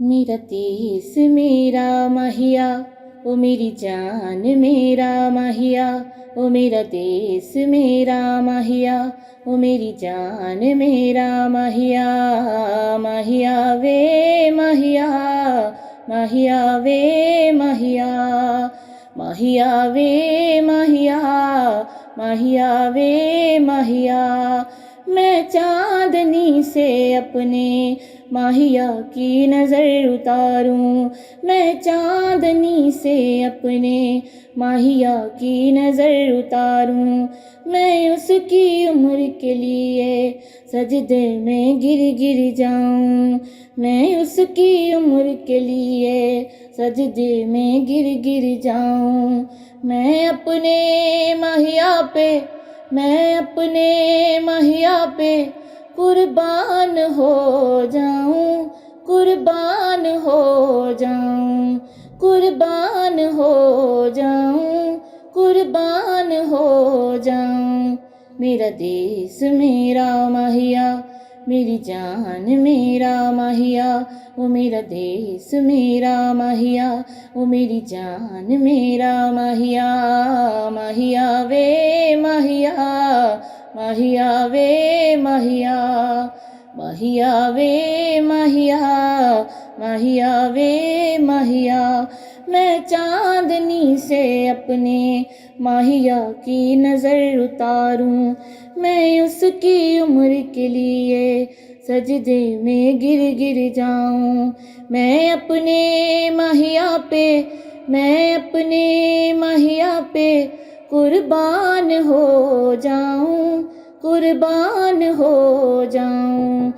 मेरा देश मेरा माहिया, ओ मेरी जान मेरा माहिया, ओ मेरा देश मेरा माहिया, ओ मेरी जान मेरा माहिया। माहिया वे माहिया, माहिया वे माहिया, माहिया वे माहिया, माहिया वे माहिया। मैं चांदनी से अपने माहिया की नज़र उतारूं, मैं चांदनी से अपने माहिया की नज़र उतारूं। मैं उसकी उम्र के लिए सजदे में गिर गिर जाऊं, मैं उसकी उम्र के लिए सजदे में गिर गिर जाऊं। मैं अपने माहिया पे, मैं अपने माहिया पे कुर्बान हो जाऊं, कुर्बान हो जाऊं, कुर्बान हो जाऊं, कुर्बान हो जाऊं। मेरा देश मेरा माहिया, मेरी जान मेरा माहिया, वो मेरा देश मेरा माहिया, वो मेरी जान मेरा माहिया। माहिया वे माहिया, माहिया वे माहिया, माहिया वे माहिया, माहिया वे माहिया। मैं चांदनी से अपने माहिया की नज़र उतारूं, मैं उसकी उम्र के लिए सजदे में गिर गिर जाऊं। मैं अपने माहिया पे, मैं अपने माहिया पे कुर्बान हो जाऊं, कुर्बान हो जाऊं।